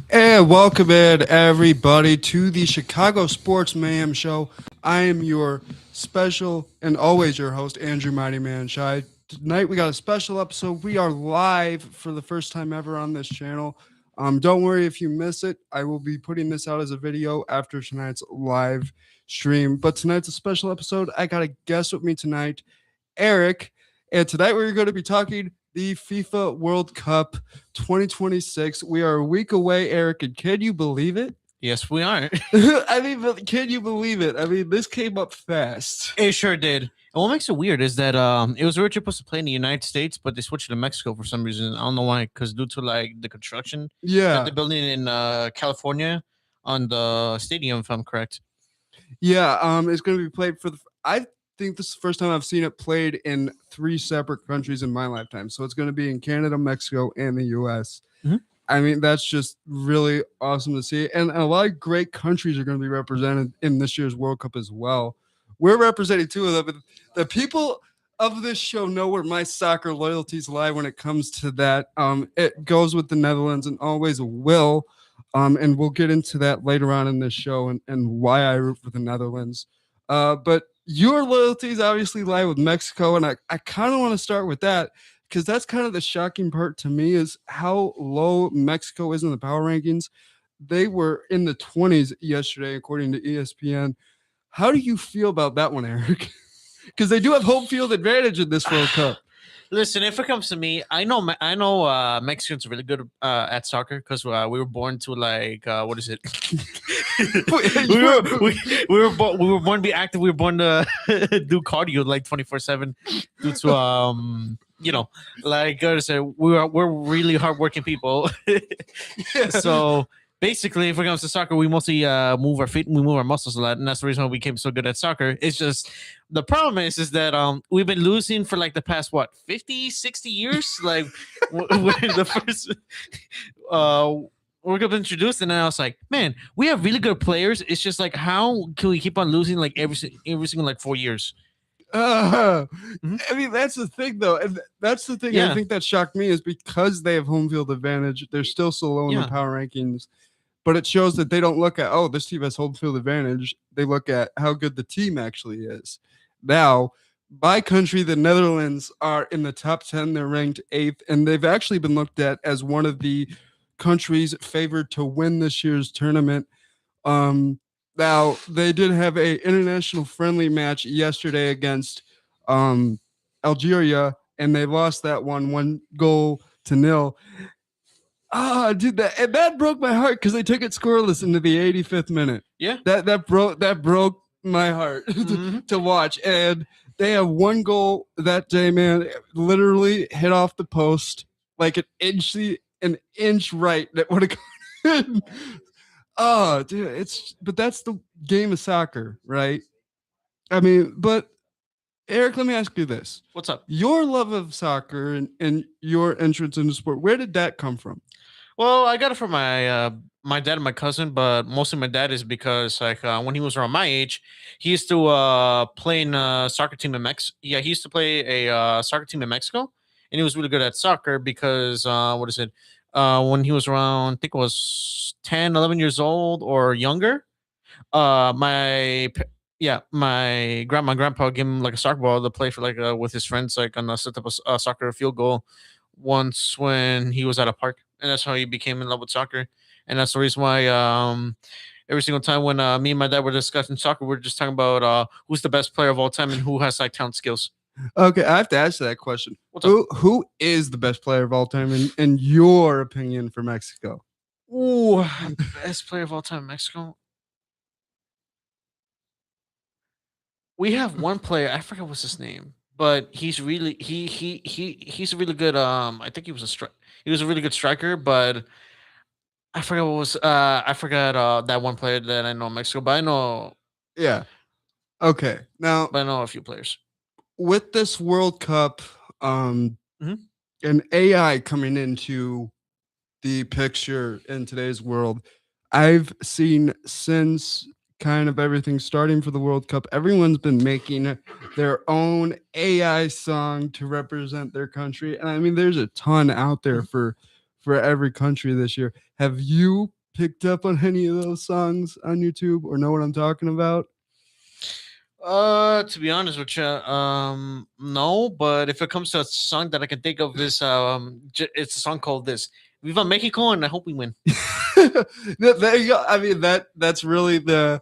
And welcome in, everybody, to the Chicago Sports Mayhem Show. I am your special and always your host, Andrew Mighty Man Shy. Tonight we got a special episode. We are live for the first time ever on this channel. Don't worry if you miss it. I will be putting this out as a video after tonight's live stream. But tonight's a special episode. I got a guest with me tonight, Eric. And tonight we're going to be talking the FIFA World Cup 2026. We are a week away, Eric, and can you believe it? Yes, we are. But can you believe it? This came up fast. It sure did. And what makes it weird is that it was originally supposed to play in the United States, but they switched to Mexico for some reason. I don't know why, because due to like the construction that Yeah, they're building in California on the stadium, if I'm correct. yeah. It's going to be played for the. I think this is the first time I've seen it played in three separate countries in my lifetime. So it's going to be in Canada, Mexico, and the U.S. Mhm. That's just really awesome to see. And a lot of great countries are going to be represented in this year's World Cup as well. We're representing two of them. But the people of this show know where my soccer loyalties lie when it comes to that. It goes with the Netherlands and always will. And we'll get into that later on in this show and why I root for the Netherlands. But your loyalties obviously lie with Mexico. And I kind of want to start with that because that's kind of the shocking part to me is how low Mexico is in the power rankings. They were in the 20s yesterday, according to ESPN. How do you feel about that one, Eric? Because they do have home field advantage in this World Cup. Listen, if it comes to me, I know Mexicans are really good at soccer because we were born to like what is it? We were born to be active. We were born to do cardio like 24/7 due to like I said, we're really hardworking people. So basically, if it comes to soccer, we mostly move our feet and we move our muscles a lot, and that's the reason why we became so good at soccer. It's just the problem is that we've been losing for like the past 50, 60 years. Like when the first World Cup introduced, and then I was like, man, we have really good players. It's just like how can we keep on losing like every single like 4 years? Uh, Mhm. that's the thing, though. And that's the thing I Yeah, think that shocked me is because they have home field advantage, they're still so low in the yeah. power rankings. But it shows that they don't look at, oh, this team has home field advantage. They look at how good the team actually is. Now, by country, the Netherlands are in the top 10. They're ranked eighth, and they've actually been looked at as one of the countries favored to win this year's tournament. Um, Now they did have a international friendly match yesterday against um, Algeria, and they lost that one goal to nil. Ah, dude, that broke my heart because they took it scoreless into the 85th minute. Yeah. That broke my heart Mhm. to watch. And they have one goal that day, man. It literally hit off the post like an inch right that would have gone in. Oh, dude, but that's the game of soccer, right? But Eric, let me ask you this. What's up? Your love of soccer and your entrance into sport, where did that come from? Well, I got it from my dad and my cousin, but mostly my dad is because like when he was around my age, he used to play in a soccer team in Mex. Yeah, he used to play a soccer team in Mexico, and he was really good at soccer because what is it? When he was around, I think it was 10, 11 years old or younger. My grandma and grandpa gave him like a soccer ball to play for like with his friends like on a set up a soccer field goal once when he was at a park, and that's how he became in love with soccer. And that's the reason why every single time when me and my dad were discussing soccer, we're just talking about who's the best player of all time and who has like talent skills. Okay, I have to ask that question. What's up? Who is the best player of all time in your opinion for Mexico? Ooh, best player of all time in Mexico. We have one player. I forgot what's his name, but he's really he's a really good. I think he was a really good striker, but I forgot that one player that I know in Mexico, Yeah. Okay. Now, but I know a few players. with this World Cup, um, Mhm. and AI coming into the picture in today's world, I've seen since kind of everything starting for the World Cup, everyone's been making their own AI song to represent their country. And there's a ton out there Mhm. for every country this year. Have you picked up on any of those songs on YouTube or know what I'm talking about? To be honest with you, no. But if it comes to a song that I can think of, is it's a song called this "Viva Mexico," and I hope we win. There you go. I mean that's really the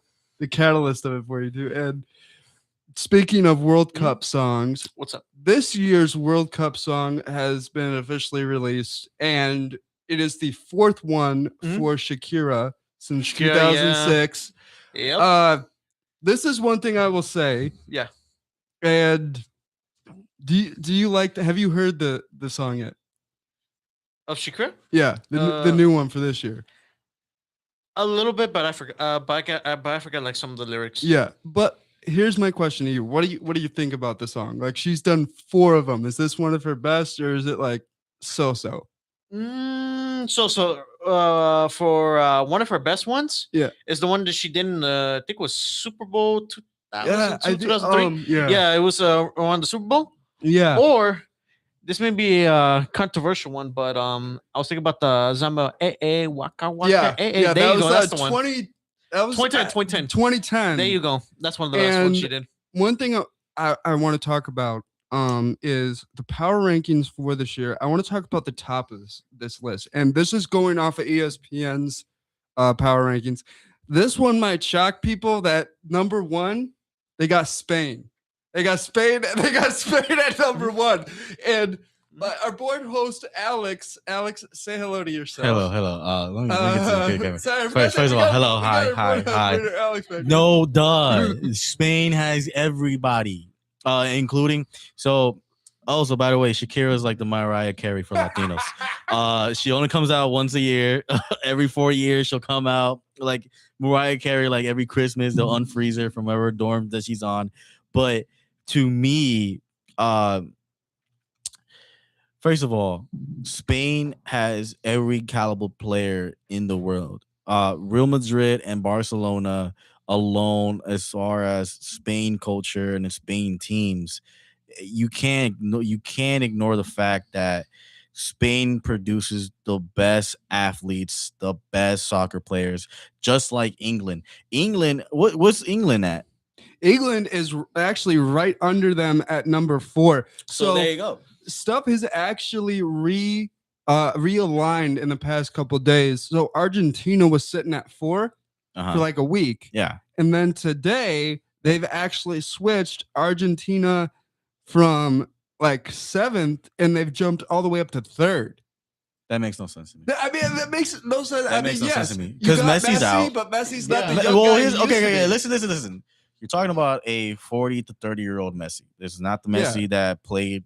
catalyst of it for you too. And speaking of World Cup songs, What's up? this year's World Cup song has been officially released, and it is the fourth one for Shakira since Shakira, 2006. Yep. This is one thing I will say. Yeah. And do you like have you heard the song yet? Of Shakira? Yeah, the new one for this year. A little bit, but I forgot. But I forgot like some of the lyrics. Yeah, but here's my question to you. What do you think about the song? Like she's done 4 of them. Is this one of her best or is it like so-so? For one of her best ones, Yeah. is the one that she did in I think it was Super Bowl 2002, Yeah, I think, 2003. yeah. It was around the Super Bowl. Yeah. Or this may be a controversial one, but I was thinking about the Zamba Waka Waka. Yeah, There that you was go. That's the 20 one. that was 2010. 2010. There you go. That's one of the best ones she did. One thing I want to talk about is the power rankings for this year. I want to talk about the top of this list, and this is going off of ESPN's power rankings. This one might shock people that number 1 they got Spain. They got Spain at number 1, and our board host Alex, say hello to yourself. Hello. Let me get to the camera. Sorry, First of all, hello, hi. Alex, No, duh. Spain has everybody, including so. Also, by the way, Shakira is like the Mariah Carey for Latinos. She only comes out once a year. Every 4 years, she'll come out like Mariah Carey. Like every Christmas, they'll unfreeze her from whatever dorm that she's on. But to me, first of all, Spain has every caliber player in the world. Real Madrid and Barcelona alone, as far as Spain culture and the Spain teams, you can't ignore the fact that Spain produces the best athletes, the best soccer players, just like England. What's England at? England is actually right under them at number 4. So there you go. Stuff has actually realigned in the past couple of days. So Argentina was sitting at 4 for like a week. Yeah. And then today they've actually switched Argentina from like 7th and they've jumped all the way up to 3rd. That makes no sense to me. I mean, that makes no sense. That makes no sense to me. Because Messi's out. But Messi's not the young Well, guy. okay. Listen. You're talking about a 40 to 30-year-old Messi. This is not the Messi that played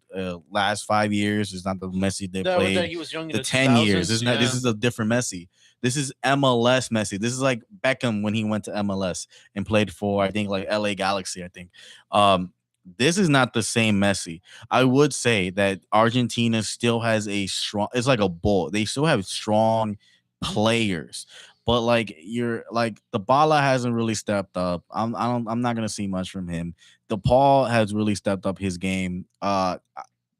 last 5 years. It's not the Messi that played he was young in the 10 years. This is a different Messi. This is MLS Messi. This is like Beckham when he went to MLS and played for, I think, like LA Galaxy, I think. This is not the same Messi. I would say that Argentina still has it's like a bull. They still have strong players. But like the Bala hasn't really stepped up. I'm not gonna see much from him. The Paul has really stepped up his game.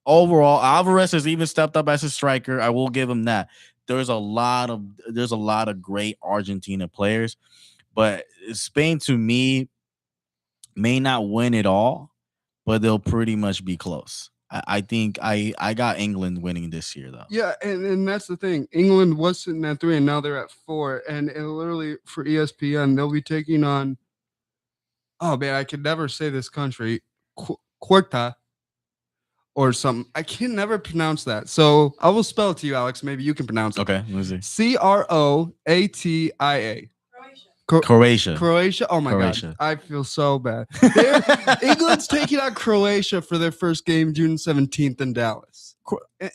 Overall, Alvarez has even stepped up as a striker. I will give him that. There's a lot of great Argentina players, but Spain to me may not win it all, but they'll pretty much be close. I think I got England winning this year, though. Yeah, and that's the thing. England was sitting at 3, and now they're at 4. And literally for ESPN, they'll be taking on. Oh man, I can never say this country, Quarta, or something. I can never pronounce that. So I will spell it to you, Alex. Maybe you can pronounce it. Okay, let me see. Croatia. Croatia. Oh my God. I feel so bad. England's taking on Croatia for their first game June 17th in Dallas.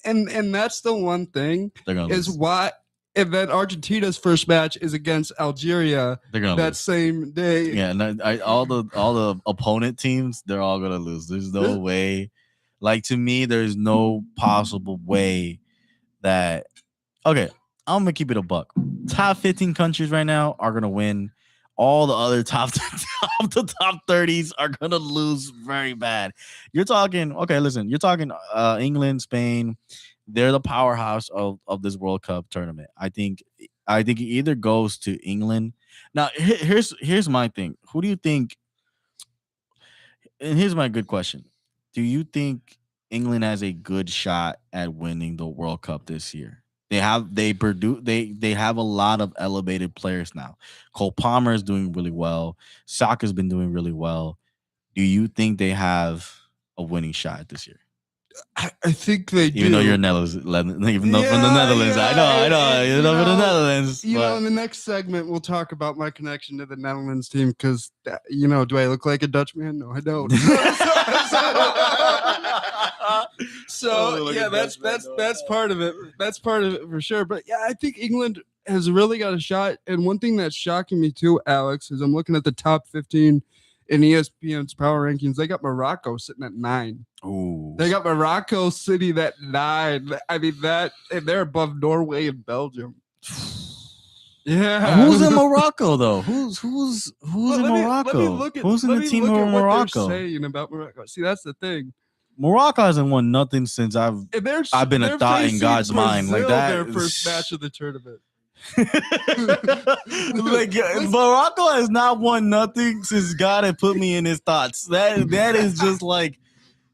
And that's the one thing is why. And then Argentina's first match is against Algeria that same day. Yeah, and all the opponent teams, they're all gonna lose. There's no way. Like to me, there's no possible way that. Okay, I'm gonna keep it a buck. Top 15 countries right now are gonna win. All the other top 30s are gonna lose very bad. You're talking. Okay, listen. You're talking England, Spain, they're the powerhouse of this World Cup tournament. I think it either goes to England. Now, here's my thing. Who do you think? And here's my good question. Do you think England has a good shot at winning the World Cup this year? They have a lot of elevated players now. Cole Palmer is doing really well. Saka's been doing really well. Do you think they have a winning shot this year? I think they do. Even though you're Netherlands, even though from the Netherlands, I know, you know, from the Netherlands. You know, in the next segment, we'll talk about my connection to the Netherlands team because, you know, do I look like a Dutchman? No, I don't. So yeah, that's part of it. That's part of it for sure. But yeah, I think England has really got a shot. And one thing that's shocking me too, Alex, is I'm looking at the top 15 in ESPN's power rankings. They got Morocco sitting at 9. Ooh. They got Morocco sitting at 9. I mean and they're above Norway and Belgium. Yeah. Who's in Morocco though? Who's in Morocco? Who's in the team of Morocco? Saying about Morocco. See, that's the thing. Morocco hasn't won nothing since I've been a thought in God's mind. Like that. Their first match of the tournament. Like Morocco has not won nothing since God had put me in his thoughts. That is just like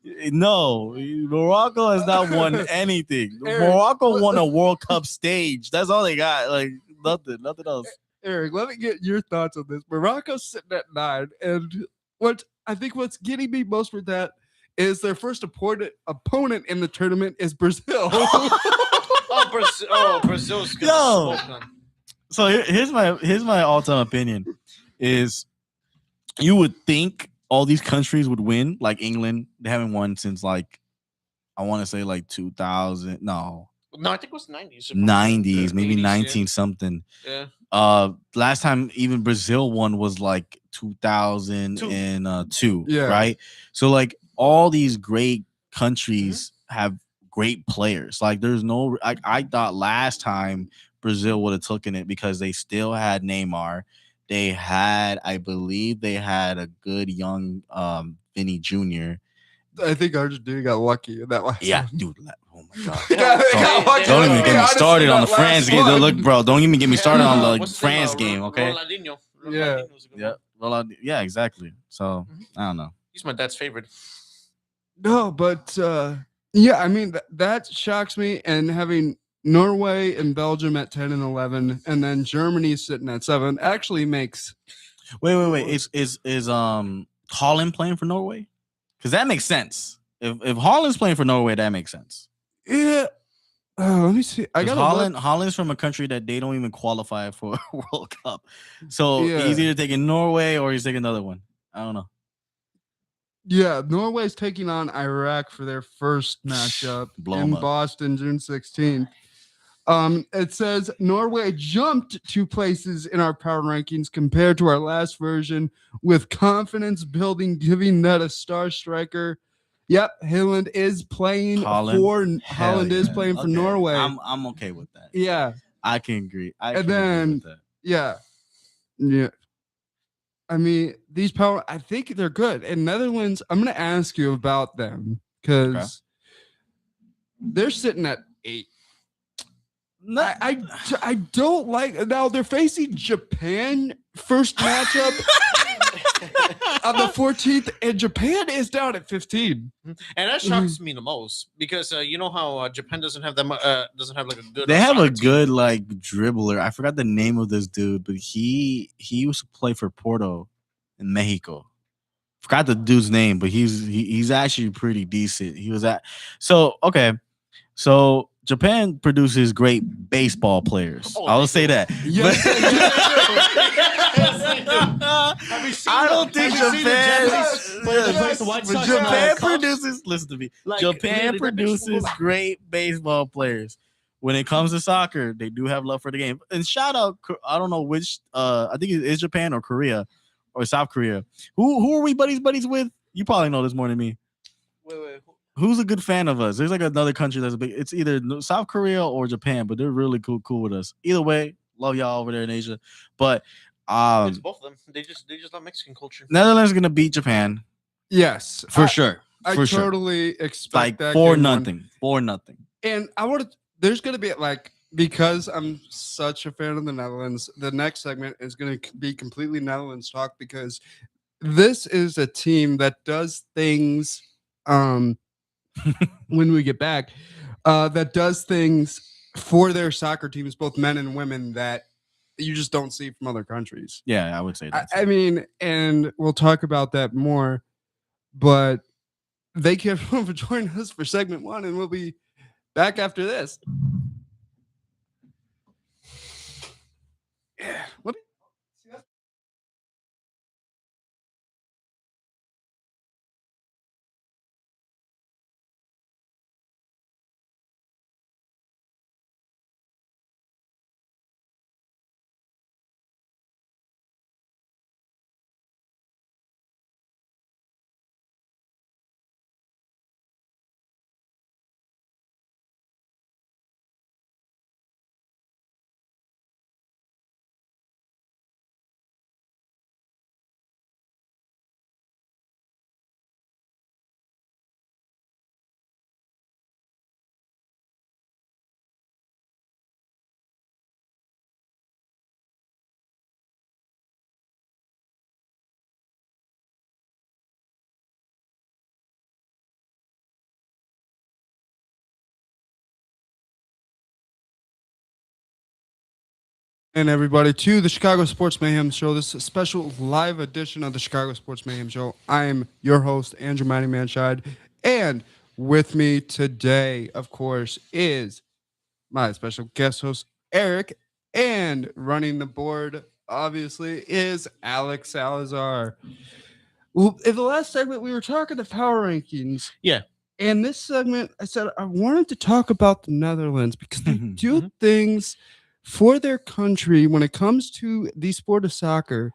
no. Morocco has not won anything. Morocco won a World Cup stage. That's all they got. Like nothing else. Eric, let me get your thoughts on this. Morocco's sitting at 9, and what's getting me most with that is their first opponent in the tournament is Brazil. Brazil's good. Yo. So here's my all-time opinion is you would think all these countries would win, like England. They haven't won since like I want to say like 2000. No, I think it was 90s. 90s, maybe 80s, 19 yeah. something. Yeah. Last time even Brazil won was like 2002. Yeah. Right. So like all these great countries have great players. Like there's no. I thought last time Brazil would have taken it because they still had Neymar. They had, I believe, a good young Vinny Jr. I think Argentina got lucky in that last one. Dude. Oh my god! Don't even get me started on the France game. Look, bro, don't even get me started on the France game. Okay. Ronaldinho. Yeah, exactly. So I don't know. He's my dad's favorite. No, but yeah, I mean that shocks me. And having Norway and Belgium at 10 and 11, and then Germany sitting at 7 actually makes. Wait. Is Holland playing for Norway? Because that makes sense. If Holland's playing for Norway, that makes sense. Yeah. Let me see. I got Holland's from a country that they don't even qualify for a World Cup. So he's either taking Norway or he's taking another one. I don't know. Yeah, Norway's taking on Iraq for their first matchup in Boston, June 16th. It says Norway jumped 2 places in our power rankings compared to our last version with confidence building, giving that a star striker. Yep, Holland is playing for Norway. I'm okay with that. Yeah, I can agree. Agree with that. Yeah. I mean, I think they're good. And Netherlands, I'm going to ask you about them because they're sitting at 8. I don't like. Now they're facing Japan first matchup on the 14th, and Japan is down at 15. And that shocks me the most because you know how Japan doesn't have like a good. They have a good like dribbler. I forgot the name of this dude, but he used to play for Porto in Mexico. Forgot the dude's name, but he's actually pretty decent. He was so Japan produces great baseball players. I will say that. Yes, I don't think Japan produces. Listen to me. Japan produces great baseball players. When it comes to soccer, they do have love for the game. And shout out, I don't know which. I think it is Japan or Korea or South Korea. Who are we buddies with? You probably know this more than me. Wait. Who's a good fan of us? There's like another country that's big. It's either South Korea or Japan, but they're really cool with us. Either way, love y'all over there in Asia. But it's both of them. They just love Mexican culture. Netherlands is gonna beat Japan. Yes, for sure. I totally expect like that 4-0. 4-0. And there's going to be like, because I'm such a fan of the Netherlands, the next segment is going to be completely Netherlands talk because this is a team that does things when we get back, that does things for their soccer teams, both men and women, that you just don't see from other countries. Yeah, I would say that. I mean, and we'll talk about that more, but thank you everyone for joining us for segment 1, and we'll be back after this. Yeah. Let me see that. And everybody to the Chicago Sports Mayhem Show. This is a special live edition of the Chicago Sports Mayhem Show. I am your host, Andrew Mighty Manshide. And with me today, of course, is my special guest host, Eric. And running the board, obviously, is Alex Salazar. Well, in the last segment, we were talking the power rankings. Yeah. And this segment, I said I wanted to talk about the Netherlands because they do things for their country when it comes to the sport of soccer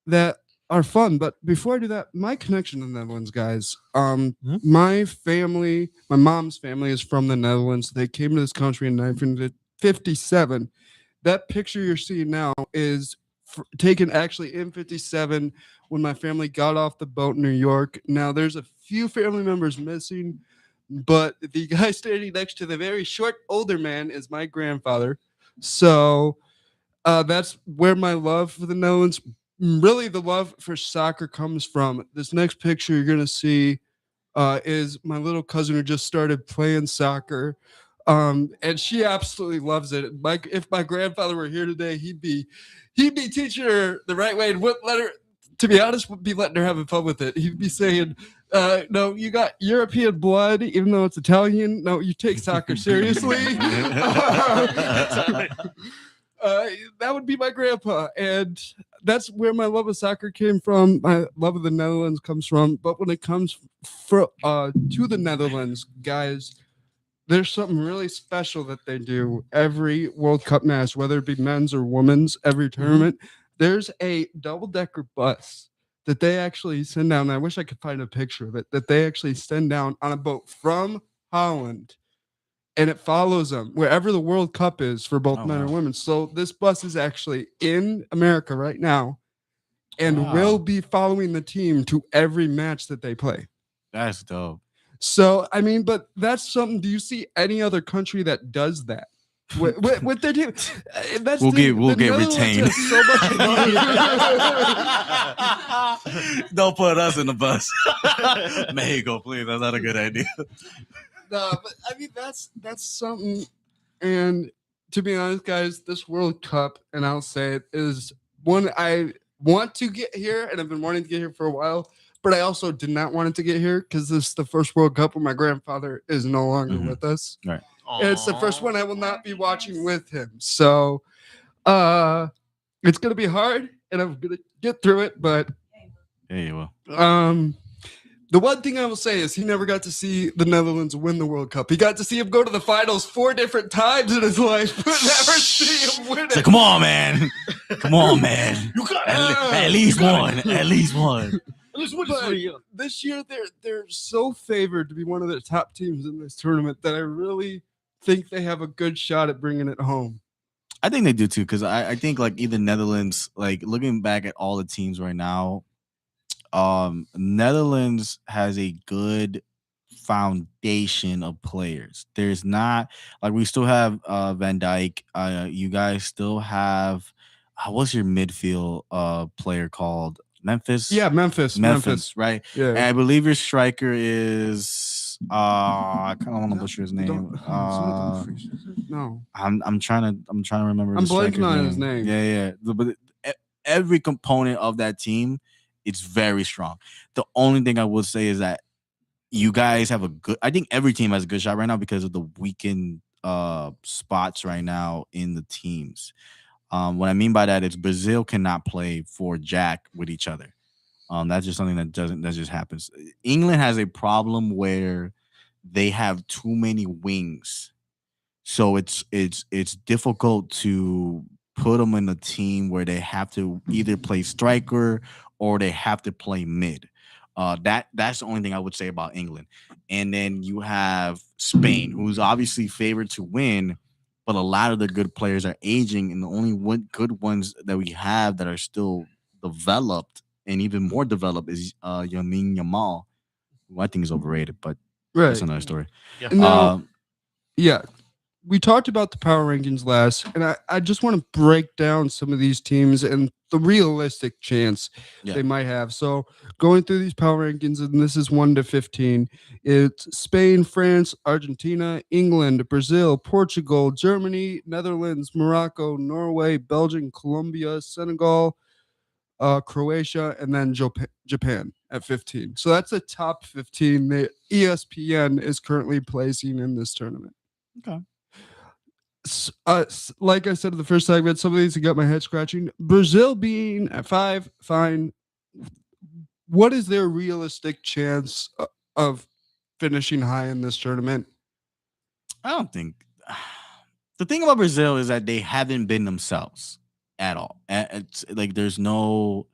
that are fun. But before I do that, my connection to the Netherlands, guys, my family, my mom's family is from the Netherlands. They came to this country in 1957. That picture you're seeing now is taken actually in 57 when my family got off the boat in New York. Now there's a few family members missing, but the guy standing next to the very short older man is my grandfather. So that's where my love for the Netherlands, really the love for soccer, comes from. This next picture you're gonna see is my little cousin who just started playing soccer. And she absolutely loves it. If my grandfather were here today, he'd be teaching her the right way and wouldn't let her. To be honest, would be letting her have fun with it. He'd be saying, "No, you got European blood, even though it's Italian. No, you take soccer seriously." That would be my grandpa, and that's where my love of soccer came from. My love of the Netherlands comes from. But when it comes to the Netherlands, guys, there's something really special that they do every World Cup match, whether it be men's or women's, every tournament. There's a double-decker bus that they actually send down. I wish I could find a picture of it, that they actually send down on a boat from Holland, and it follows them wherever the World Cup is for both men and women. So this bus is actually in America right now and will be following the team to every match that they play. That's dope. So, I mean, but that's something. Do you see any other country that does that with their team? We'll get retained. So Don't put us in the bus. Mexico, please. That's not a good idea. No, but I mean that's something. And to be honest, guys, this World Cup, and I'll say it, is one I want to get here, and I've been wanting to get here for a while. But I also did not want it to get here because this is the first World Cup where my grandfather is no longer with us. Right. And it's the first one I will not be watching with him. So it's gonna be hard, and I'm gonna get through it. But yeah, you will. The one thing I will say is he never got to see the Netherlands win the World Cup. He got to see him go to the finals 4 different times in his life, but never see him win it. So come on, man. Come on, man. You got at least one. At least one. But this year they're so favored to be one of the top teams in this tournament that I really think they have a good shot at bringing it home. I think they do too, because I think like either Netherlands, like looking back at all the teams right now, Netherlands has a good foundation of players. There's not like we still have Van Dijk. You guys still have what's your midfield player called? Memphis? Yeah, Memphis. Right? Yeah. And I believe your striker is I kind of want to butcher his name. It's not Dumfries, is it? No. I'm trying to remember. I'm the blanking striker's on his name. Yeah. But every component of that team, it's very strong. The only thing I would say is that you guys have I think every team has a good shot right now because of the weakened spots right now in the teams. What I mean by that is Brazil cannot play for Jack with each other. That's just something that just happens. England has a problem where they have too many wings. So it's difficult to put them in a team where they have to either play striker or they have to play mid. That's the only thing I would say about England. And then you have Spain, who's obviously favored to win, but a lot of the good players are aging, and the only good ones that we have that are still developed and even more developed is Lamine Yamal, who I think is overrated, but that's another story. Yeah. We talked about the power rankings last, and I just want to break down some of these teams and the realistic chance they might have. So going through these power rankings, and this is 1 to 15, it's Spain, France, Argentina, England, Brazil, Portugal, Germany, Netherlands, Morocco, Norway, Belgium, Colombia, Senegal, Croatia, and then Japan at 15. So that's the top 15 that ESPN is currently placing in this tournament. Okay. Like I said in the first segment, some of these got my head scratching. Brazil being at 5, fine. What is their realistic chance of finishing high in this tournament? I don't think. The thing about Brazil is that they haven't been themselves at all. It's like there's no.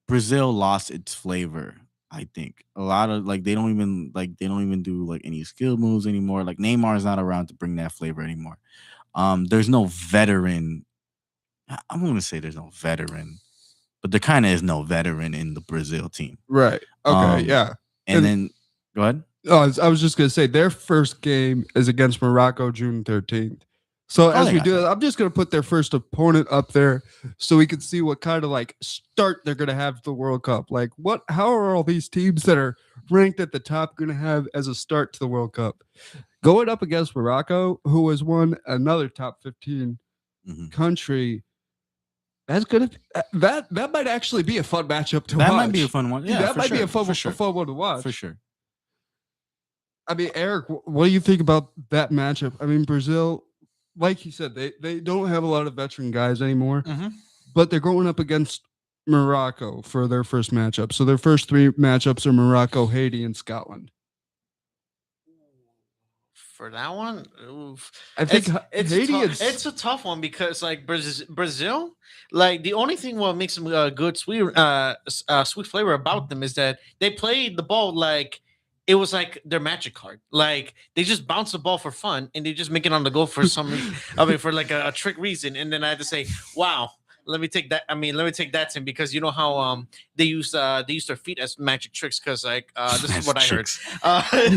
Brazil lost its flavor. I think a lot of they don't even do like any skill moves anymore. Like Neymar is not around to bring that flavor anymore. There's no veteran. I'm going to say there's no veteran, but there kind of is no veteran in the Brazil team. Right. Okay. Yeah. And then go ahead. Oh, I was just going to say their first game is against Morocco, June 13th. So as we do it, I'm just going to put their first opponent up there so we can see what kind of start they're going to have the World Cup. How are all these teams that are ranked at the top going to have as a start to the World Cup? Going up against Morocco, who has won another top 15 country, that's gonna that might actually be a fun matchup to watch. That might be a fun one. Yeah, that might be a fun one to watch for sure. I mean, Eric, what do you think about that matchup? I mean, Brazil, like you said, they don't have a lot of veteran guys anymore, but they're going up against Morocco for their first matchup. So their first 3 matchups are Morocco, Haiti, and Scotland. For that one, I think Haiti it's a tough one because Brazil, the only thing what makes them a good sweet flavor about them is that they played the ball like it was like their magic card. Like they just bounce the ball for fun and they just make it on the go for some for a trick reason. And then I had to say, wow. Let me take that. Let me take that, Tim, because you know how they use their feet as magic tricks. Because this is what I heard.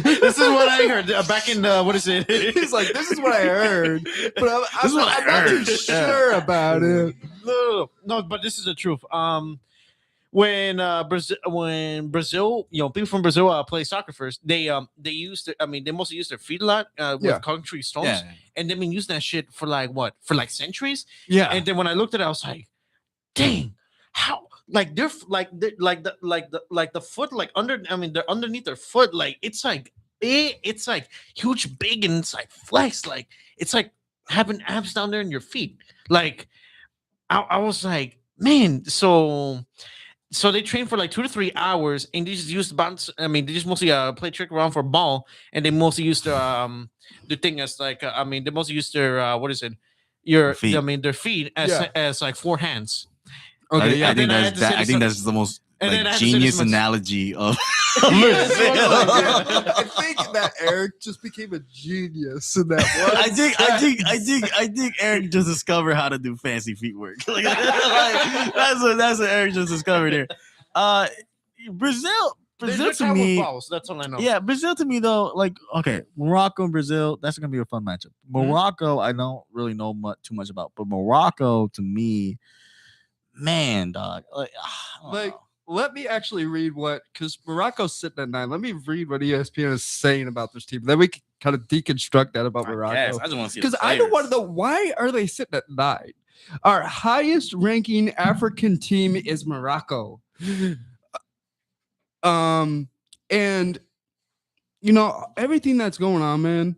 This is what I heard back in what is it? He's like, this is what I heard, but I'm not too sure about it. No, but this is the truth. When Brazil, people from Brazil play soccer first, they mostly use their feet a lot with concrete stones, and they've been using that shit for centuries. Yeah. And then when I looked at it, I was like, dang, how they're the foot they're underneath their foot, it's huge, big, and it's flex, it's having abs down there in your feet. I was like, man, so they train for 2 to 3 hours, and they just use the bounce. They just mostly play trick around for a ball, and they mostly use the thing as they mostly use their feet. Their feet as 4 hands. Okay, I think that's the most genius analogy of. I think that Eric just became a genius in that one. I think Eric just discovered how to do fancy feet work. That's what Eric just discovered here. Brazil Brazil just to have me, fouls. That's all I know. yeah, Brazil to me though, like okay, Morocco and Brazil, that's gonna be a fun matchup. Morocco, I don't really know too much about, but Morocco to me, man, dog, Like, let me actually read because Morocco's sitting at 9. Let me read what ESPN is saying about this team. Then we can kind of deconstruct that about Morocco. I just want to see because I don't want to know why are they sitting at 9. Our highest ranking African team is Morocco. And everything that's going on, man.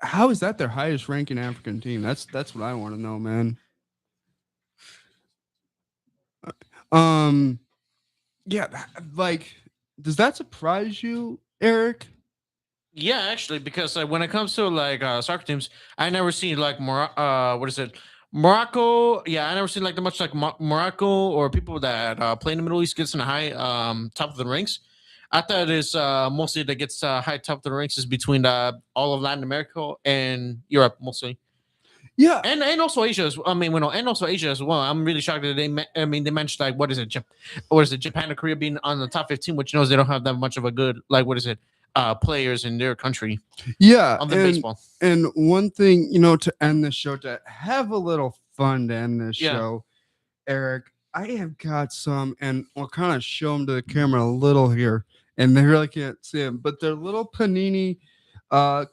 How is that their highest ranking African team? That's what I want to know, man. Yeah, like, does that surprise you, Eric? Yeah, actually, because when it comes to like soccer teams, I never seen like what is it? Morocco. Yeah, I never seen like that much like Morocco or people that play in the Middle East gets in the high top of the ranks. I thought it's mostly that gets high top of the ranks is between all of Latin America and Europe mostly. Yeah, and also Asia as well. I mean, and also Asia as well. I'm really shocked that they mentioned like what is it, Japan or Korea being on the top 15, which knows they don't have that much of a good like what is it, players in their country. Yeah, on the baseball. And one thing, to end this show, to have a little fun to end this show, Eric, I have got some, and I'll kind of show them to the camera a little here, and they really can't see them, but they're little Panini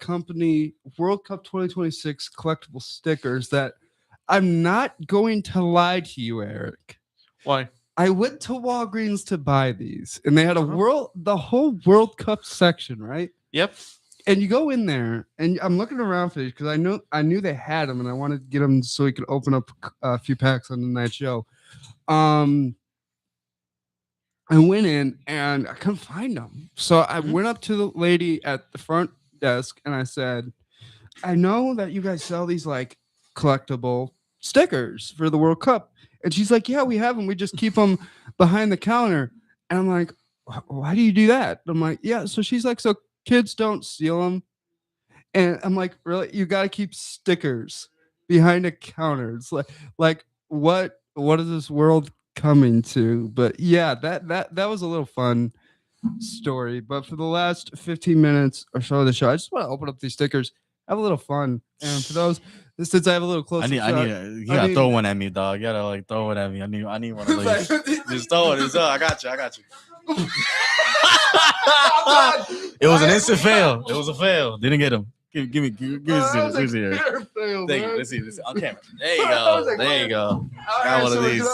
company World Cup 2026 collectible stickers that I'm not going to lie to you, Eric. Why? I went to Walgreens to buy these, and they had the whole World Cup section, right? Yep. And you go in there, and I'm looking around for these because I knew they had them, and I wanted to get them so we could open up a few packs on the night show. I went in and I couldn't find them, so I went up to the lady at the front desk and I said, I know that you guys sell these like collectible stickers for the World Cup. And she's like, yeah, we have them. We just keep them behind the counter. And I'm like, why do you do that? I'm like, yeah. So she's like, so kids don't steal them. And I'm like, really? You got to keep stickers behind a counter. It's like what is this world coming to? But yeah, that was a little fun story. But for the last 15 minutes or so of the show, I just want to open up these stickers, have a little fun. And for those, since I have a little closer, you gotta throw one at me, dog. You gotta like throw it at me. I need one of these. Just throw it. I got you. It was an instant fail. It was a fail. Didn't get him. Give me this here. Thank you. Let's see on camera. There you go. Got one of these.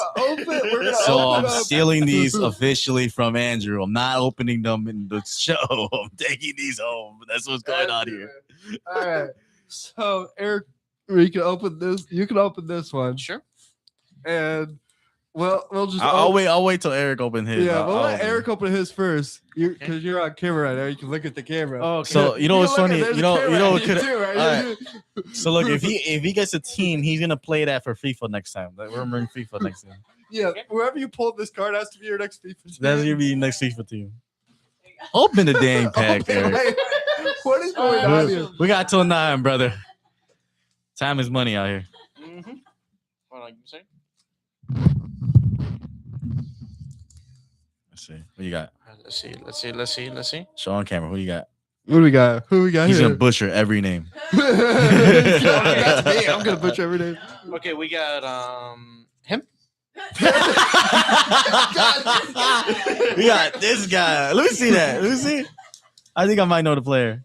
So I'm stealing these officially from Andrew. I'm not opening them in the show. I'm taking these home. That's what's going on here. All right. So Eric, you can open this. You can open this one. Sure. And we'll just. I'll wait till Eric opens his. Yeah, we'll let Eric open his first. Because you're on camera right now. You can look at the camera. Oh, okay. So you know what's funny? You know what could. Right? So look, if he gets a team, he's gonna play that for FIFA next time. Like, we're remembering FIFA next time. Yeah, wherever you pull this card has to be your next FIFA team. That's gonna be your next FIFA team. Open the dang pack, Eric. What is going on here? We got till 9, brother. Time is money out here. Mm-hmm. What are you saying? Let's see. What you got? Let's see. Show on camera. Who you got? What do we got? Who we got? He's here? gonna butcher every name. That's me. I'm gonna butcher every name. Okay, we got him. We got this guy. Let me see that. Let me see. I think I might know the player.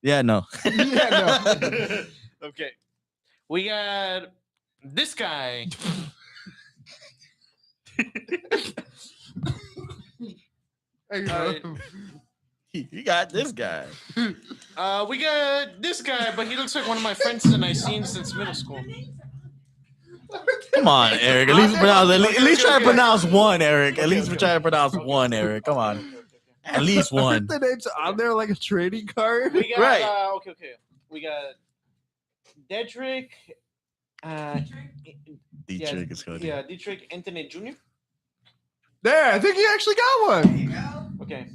Yeah, no. Okay. We got this guy. You got this guy. We got this guy, but he looks like one of my friends that I've seen since middle school. Come on, Eric. At least try to pronounce one, Eric. At least try to pronounce one, Eric. Come on. At least one. The name's on there like a trading card. We got, right. Okay. We got Dedrick. Dietrich is good. Yeah, Dietrich Anthony Jr. There, I think he actually got one. Okay.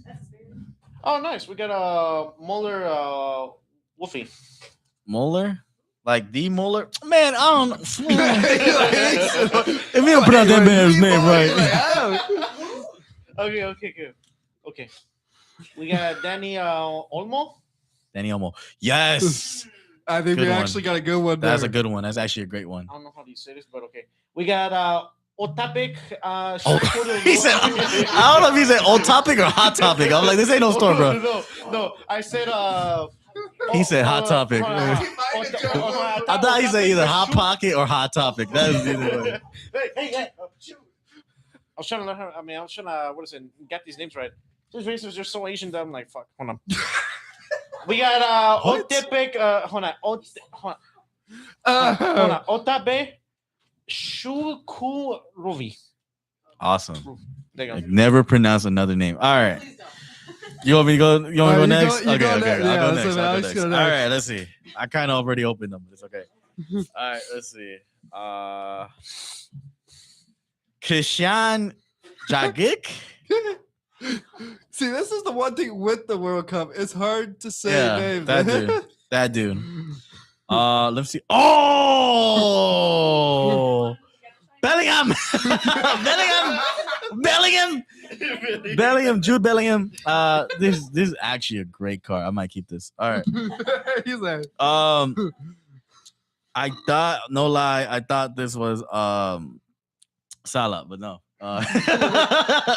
Oh, nice. We got Muller Wolfie. Muller? Like the Muller, man, I don't know. If you don't pronounce that man's name right. Okay, good. Okay. We got Danny Olmo. Danny Olmo. Yes. I think Good we one. actually got a good one there. That's a good one. That's actually a great one. I don't know how you say this, but okay. We got Otapek. He said, I don't know if he said old topic or hot topic. I'm like, this ain't no store, bro. No. I said He said hot topic. I thought he said either hot pocket or hot topic. That was either way. Hey. I was trying to learn how. I was trying to get these names right. These races are so Asian that I'm like, fuck. Hold on. We got Otepek. Hold on. Otabe Shukurovi. Awesome. There you go. Like, never pronounce another name. All right. You want me to go? You want me to go next? you Okay. go I'll next. go Yeah, next. so I'll go Alex next. go All next. right. Let's see. I kind of already opened them, but it's okay. All right. Let's see. Christian Jagic. See, this is the one thing with the World Cup. It's hard to say Yeah, names. that dude. Let's see. Oh, Bellingham. Bellingham. Jude Bellingham. This is actually a great card. I might keep this. All right. He's like, I thought, no lie, I thought this was Salah, but no.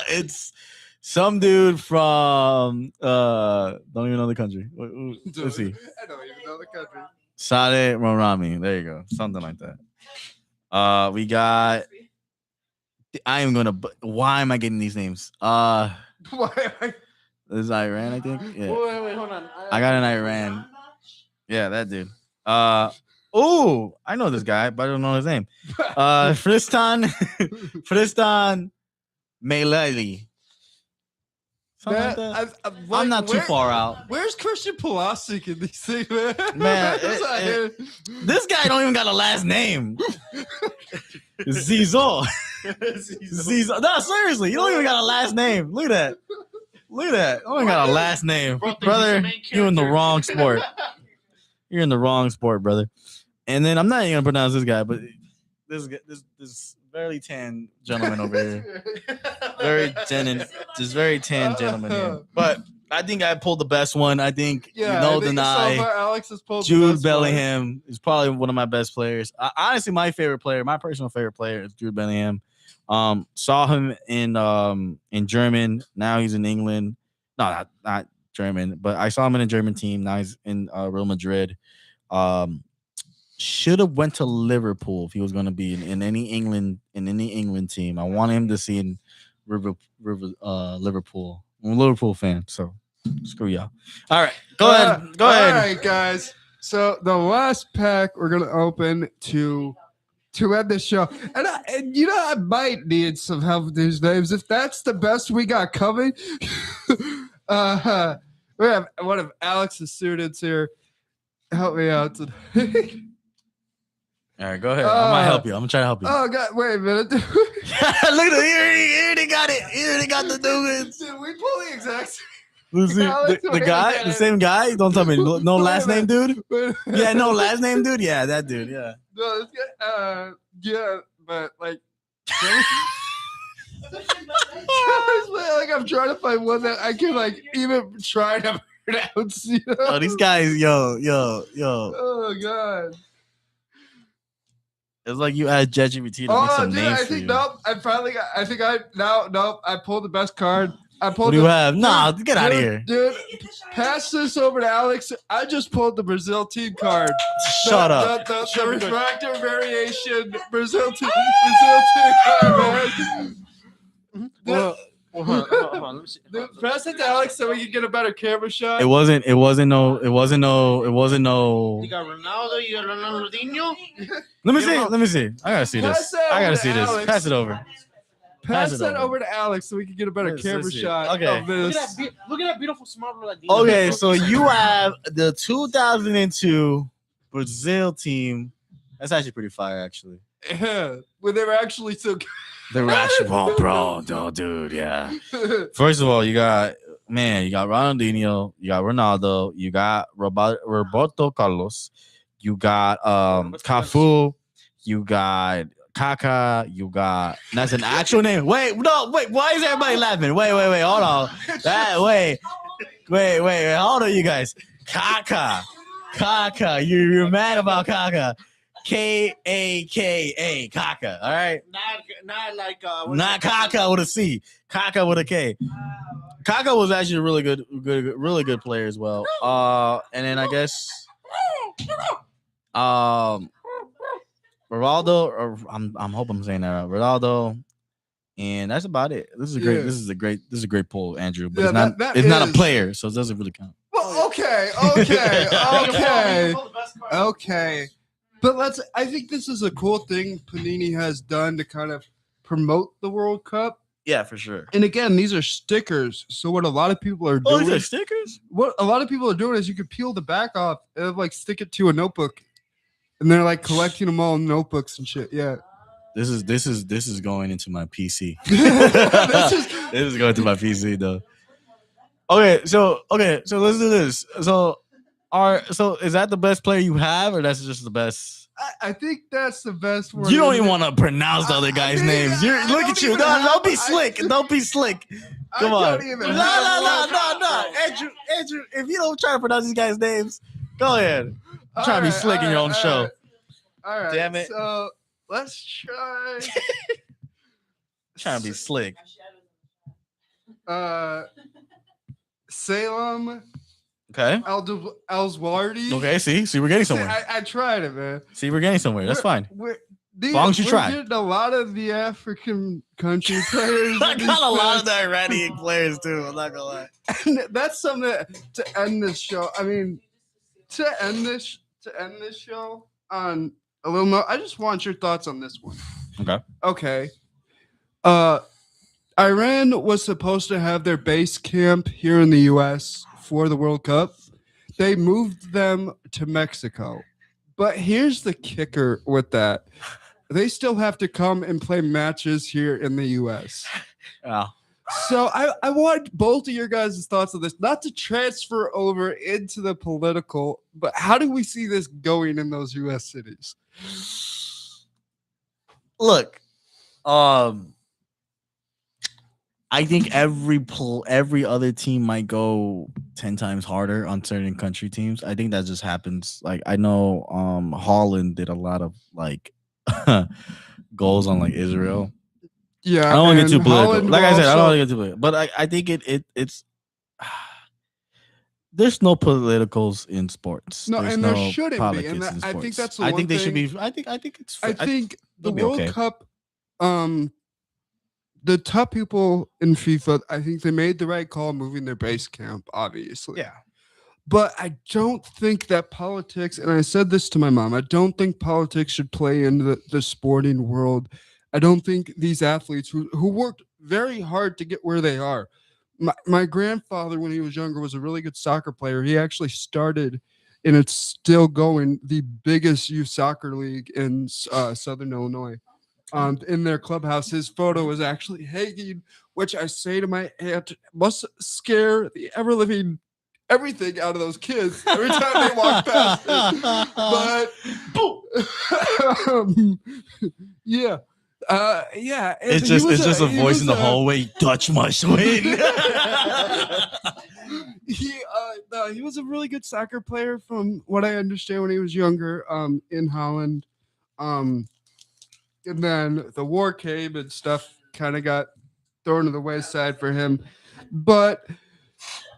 It's some dude from don't even know the country. Let's see. I don't even know the country. Saleh Rorami. There you go. Something like that. We got. I am gonna. Why am I getting these names? Why? This is Iran, I think. Yeah. Wait, hold on. I got an Iran. Yeah, that dude. Oh, I know this guy, but I don't know his name. Fristan Meleli. Something like that. I'm not too far out. Where's Christian Pulisic in these things, man? Man, this guy don't even got a last name. Zizou. Zizou. No, seriously, you don't even got a last name. Look at that. I don't even got a last name, brother. You're in the wrong sport. You're in the wrong sport, brother. And then I'm not even gonna pronounce this guy, but this very tan gentleman over here. Very tan gentleman here. But I think I pulled the best one. I think deny. Alex has pulled Jude Bellingham is probably one of my best players. Honestly, my personal favorite player is Jude Bellingham. Saw him in German. Now he's in England. No, not German, but I saw him in a German team. Now he's in Real Madrid. Should have went to Liverpool if he was going to be in any England team. I want him to see in Liverpool. I'm a Liverpool fan, so screw y'all. All right, go ahead. All right, guys. So the last pack we're gonna open to end the show, and I might need some help with these names. If that's the best we got coming, we have one of Alex's students here. Help me out today. All right, go ahead. I might help you. I'm gonna try to help you. Oh God, wait a minute. Look at it. He already got it. He already got the dude. Did we pull the exact same? Who's the guy? The same guy? Don't tell me. No last name, dude. Yeah, no last name, dude. Yeah, that dude. Yeah. No, this guy. Yeah, but like. Like I'm trying to find one that I can like even try to pronounce. You know? Oh, these guys, yo. Oh God. It's like you add ChatGPT to make some names for you. Nope. I finally got. I pulled the best card. What do you have? Nah, get out of here. Dude, pass this over to Alex. I just pulled the Brazil team card. Shut up. The refractor variation Brazil team card, man. Hold on. Let me see. Pass it to Alex so we can get a better camera shot. It wasn't no. You got Ronaldo, you got Ronaldinho. Let me see. I gotta see this. Alex. Pass it over. Pass that over to Alex so we can get a better camera shot of this. Look at that beautiful smart Ronaldinho. Okay, so you have the 2002 Brazil team. That's actually pretty fire, actually. Yeah, when they were actually so good. The rational bro, no, dude, yeah. First of all, you got Ronaldinho, you got Ronaldo, you got Roberto Carlos, You got Cafu. You got Kaka. You got that's an actual name. Wait, no, wait. Why is everybody laughing? Wait. Hold on. Wait. Hold on, you guys. Kaka. You're mad about Kaka. Kaka. Kaka. All right. Not like Not Kaka with a C. Kaka with a K. Kaka was actually a really good player as well. And then I guess Ronaldo, or I'm hoping I'm saying that right. Ronaldo, and that's about it. This is a great. Yeah. This is a great poll, Andrew. But Yeah, it's not a player, so it doesn't really count. Well, okay. But I think this is a cool thing Panini has done to kind of promote the World Cup. Yeah, for sure. And again, these are stickers. So what a lot of people are Oh, doing, these are stickers? what a lot of people are doing is you could peel the back off and like stick it to a notebook, and they're like collecting them all in notebooks and shit. Yeah. This is going into my PC. This is- This is going to my PC though. Okay, so let's do this. So is that the best player you have, or that's just the best? I think that's the best word. You don't even want to pronounce the other guys' names. Look don't at you. even No, have- don't be slick. Don't be slick. Come on. No. Andrew, if you don't try to pronounce these guys' names, go ahead. I'm trying to be slick in your own show. All right. Damn it. So let's try. Trying to be slick. Salem Okay. Alzwardi. Okay. See, we're getting somewhere. I tried it, man. See, we're getting somewhere. That's fine. As long as you try. We're getting a lot of the African country players. I got a lot of the Iranian players too. I'm not gonna lie. And that's something to end this show. I mean, to end this show on a little note. I just want your thoughts on this one. Okay. Iran was supposed to have their base camp here in the U.S. for the World Cup. They moved them to Mexico. But here's the kicker with that. They still have to come and play matches here in the U.S. Oh. So I want both of your guys' thoughts on this, not to transfer over into the political, but how do we see this going in those U.S. cities? Look, I think every other team might go 10 times harder on certain country teams. I think that just happens. Like I know Holland did a lot of like goals on like Israel. Yeah, I don't want to get too political. Holland Like I said, I don't also- want to get too political. But I think it's there's no politicals in sports. No, There's and there no shouldn't be. politics And in I think sports. that's the I one think they should thing- be. I think it's. I think the they'll be World okay. Cup, the top people in FIFA, I think they made the right call moving their base camp, obviously. Yeah. But I don't think that politics, and I said this to my mom, I don't think politics should play into the sporting world. I don't think these athletes who worked very hard to get where they are. My grandfather, when he was younger, was a really good soccer player. He actually started, and it's still going, the biggest youth soccer league in Southern Illinois. In their clubhouse, his photo was actually hanging, which I say to my aunt must scare the ever living everything out of those kids every time they walk past. But yeah. Yeah, and It's he just was a he voice was in the hallway. Dutch must win. No, he was a really good soccer player from what I understand when he was younger in Holland. And then the war came and stuff kind of got thrown to the wayside for him. But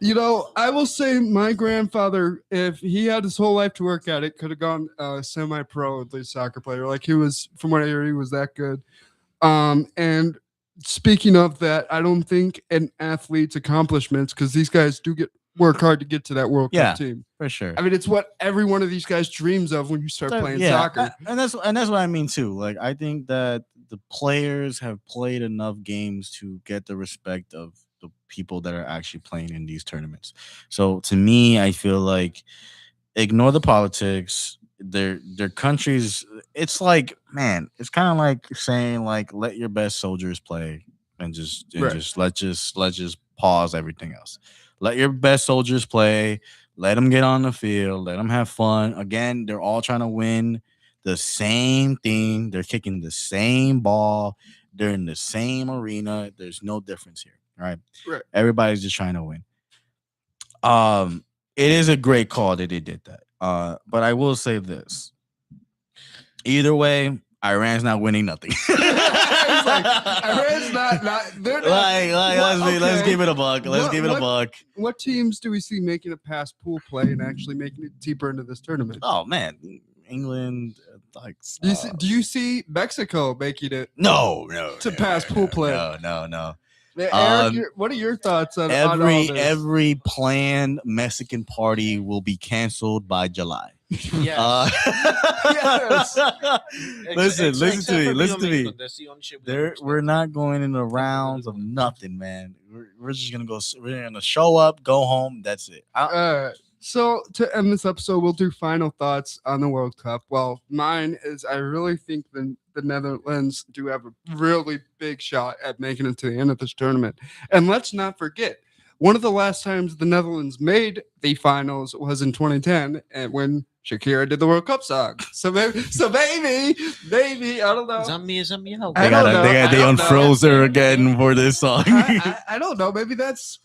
you know, I will say my grandfather, if he had his whole life to work at it, could have gone semi-pro at least soccer player. Like he was, from what I hear, he was that good. And speaking of that, I don't think an athlete's accomplishments, because these guys do work hard to get to that World Cup team. For sure. I mean, it's what every one of these guys dreams of when you start playing soccer. And that's what I mean too. Like I think that the players have played enough games to get the respect of the people that are actually playing in these tournaments. So to me, I feel like ignore the politics. Their countries. It's like, man, it's kind of like saying like let your best soldiers play and just let's just pause everything else. Let your best soldiers play. Let them get on the field. Let them have fun. Again, they're all trying to win the same thing. They're kicking the same ball. They're in the same arena. There's no difference here. Right? Right. Everybody's just trying to win. It is a great call that they did that. But I will say this. Either way, Iran's not winning nothing. Iran's not. They're not. Let's give it a buck. What teams do we see making it past pool play and actually making it deeper into this tournament? Oh man, England. Do you see Mexico making it? No. Pass pool play. No. Eric, what are your thoughts on all this? Every planned Mexican party will be canceled by July. Yes. Yes. Listen to me. We're not going in the rounds of nothing, man. We're just gonna go. We're gonna show up, go home. That's it. So to end this episode, we'll do final thoughts on the World Cup. Well, mine is I really think the Netherlands do have a really big shot at making it to the end of this tournament. And let's not forget, one of the last times the Netherlands made the finals was in 2010, and when Shakira did the World Cup song. So maybe, I don't know. Zambia. They unfroze her again for this song. I don't know. Maybe that's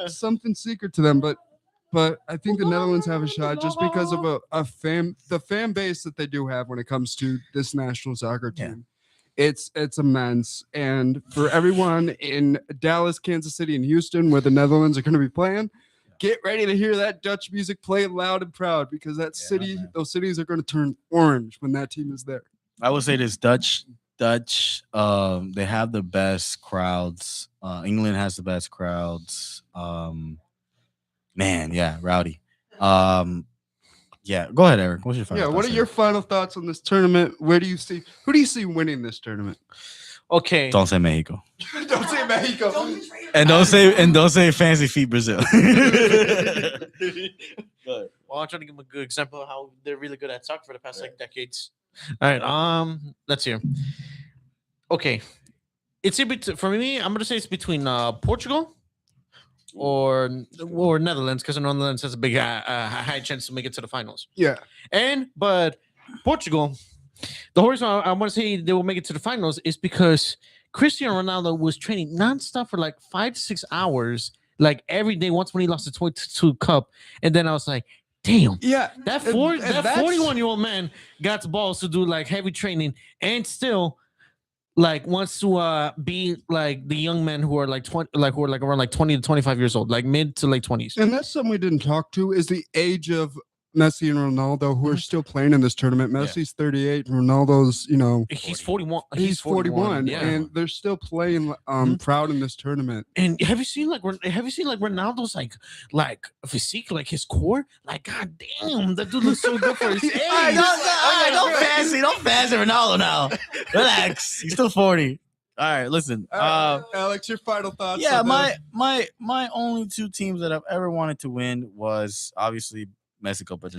something secret to them, but I think the Netherlands have a shot just because of the fan base that they do have when it comes to this national soccer team. Yeah. It's immense, and for everyone in Dallas, Kansas City, and Houston, where the Netherlands are going to be playing, get ready to hear that Dutch music play loud and proud because those cities are going to turn orange when that team is there. I would say this Dutch. They have the best crowds. England has the best crowds. Man, yeah, rowdy. Yeah, go ahead, Eric. What's your final thoughts? What are your final thoughts on this tournament? Who do you see winning this tournament? Okay. Don't say Mexico. Don't say Mexico. Don't say fancy feet Brazil. Well, I'm trying to give them a good example of how they're really good at soccer for the past decades. All right. Let's hear. Okay. For me, I'm gonna say it's between Portugal or Netherlands, because the Netherlands has a big high chance to make it to the finals. Yeah. But Portugal, the whole reason I want to say they will make it to the finals is because Cristiano Ronaldo was training nonstop for like 5 to 6 hours, like every day. Once when he lost the 22 cup, and then I was like, damn, yeah, that 41-year-old man got the balls to do like heavy training and still like wants to be like the young men who are like 20, who are like around like 20 to 25 years old, like mid to late 20s. And that's something we didn't talk to is the age of Messi and Ronaldo, who are still playing in this tournament. Messi's 38, Ronaldo's, he's 41. He's 41, and they're still playing proud in this tournament. And have you seen Ronaldo's like physique, like his core? Like, god damn, that dude looks so good for his age. Don't fancy Ronaldo now. Relax, he's still 40. All right, listen. Alex, your final thoughts? Yeah, my only two teams that I've ever wanted to win was obviously Mexico, but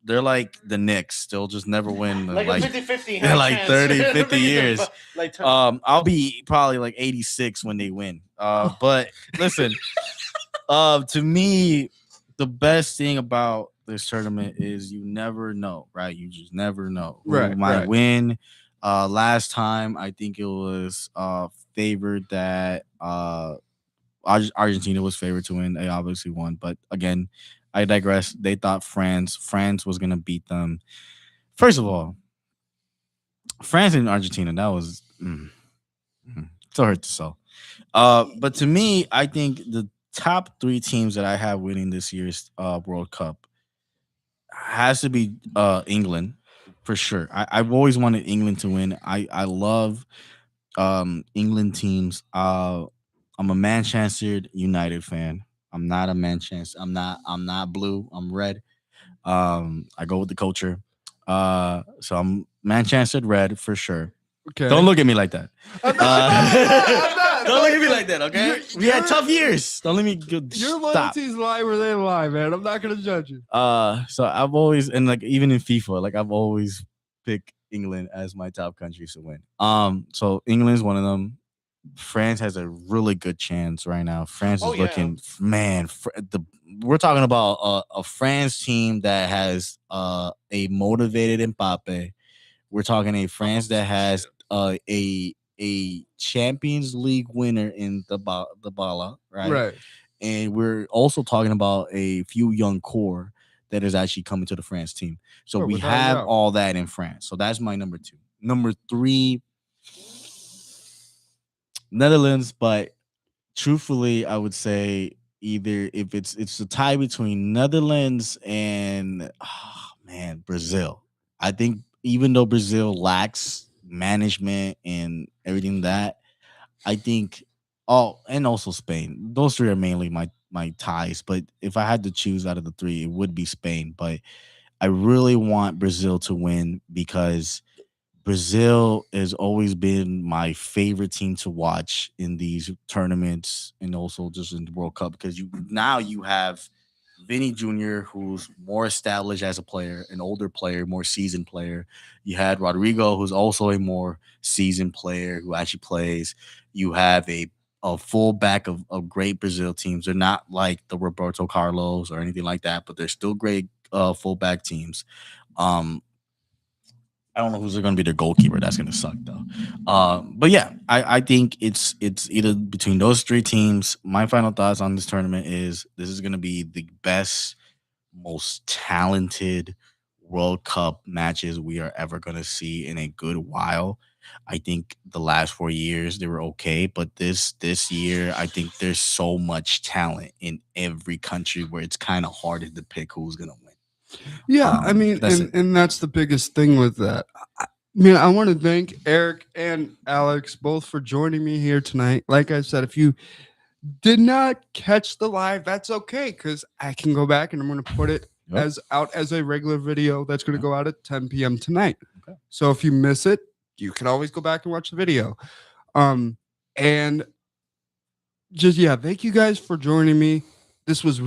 they're like the Knicks. They'll just never win. Like 50-50. Like 30, 50 years. I'll be probably like 86 when they win. But listen, to me, the best thing about this tournament is you never know, right? You just never know who might win. Last time, I think it was favored that Argentina was favored to win. They obviously won, but again, I digress. They thought France was going to beat them. First of all, France and Argentina, that was so hurt to soul. But to me, I think the top 3 teams that I have winning this year's World Cup has to be England, for sure. I've always wanted England to win. I love England teams. I'm a Manchester United fan. I'm not a Manchester. I'm not blue. I'm red. I go with the culture. So I'm Manchester red for sure. Okay. Don't look at me like that. I'm not. Don't look at me like that, okay? We had tough years. Don't let me your loyalties lie where they lie, man. I'm not gonna judge you. So I've always, and like even in FIFA, like I've always picked England as my top countries to win. So England's one of them. France has a really good chance right now. France is Oh, yeah. looking, man. We're talking about a France team that has a motivated Mbappe. We're talking a France that has a Champions League winner in the Bala, right? Right. And we're also talking about a few young core that is actually coming to the France team. So Oh, we without a have doubt. all that in France. So that's my number 2. Number 3, Netherlands, but truthfully, I would say either if it's a tie between Netherlands and Brazil. I think even though Brazil lacks management and everything that, I think and also Spain. Those 3 are mainly my ties. But if I had to choose out of the 3, it would be Spain. But I really want Brazil to win because Brazil has always been my favorite team to watch in these tournaments and also just in the World Cup because you have Vinny Jr., who's more established as a player, an older player, more seasoned player. You had Rodrigo, who's also a more seasoned player who actually plays. You have a fullback of great Brazil teams. They're not like the Roberto Carlos or anything like that, but they're still great fullback teams. I don't know who's going to be their goalkeeper. That's going to suck though. But yeah, I think it's either between those 3 teams. My final thoughts on this tournament is this is going to be the best, most talented World Cup matches we are ever going to see in a good while. I think the last 4 years they were okay, but this year I think there's so much talent in every country where it's kind of hard to pick who's going to win. Yeah, I mean, that's and that's the biggest thing with that. I mean, I want to thank Eric and Alex both for joining me here tonight. Like I said, if you did not catch the live, that's okay because I can go back and I'm going to put it as a regular video that's going to go out at 10 p.m. tonight. Okay. So if you miss it, you can always go back and watch the video. And just thank you guys for joining me. This was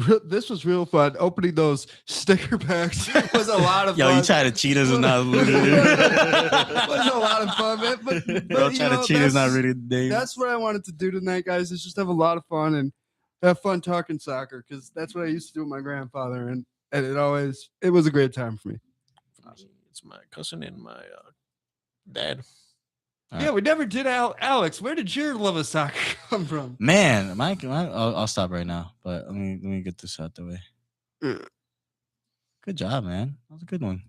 real fun. Opening those sticker packs was a lot of fun. Yo, you try to cheat us and not lose. It was a lot of fun, man. But Don't try to cheat us, not really. That's what I wanted to do tonight, guys. Is just have a lot of fun and have fun talking soccer because that's what I used to do with my grandfather, and it was a great time for me. It's my cousin and my dad. Yeah, we never did Alex. Where did your love of soccer come from? Man, Mike, I'll stop right now. But let me get this out the way. Good job, man. That was a good one.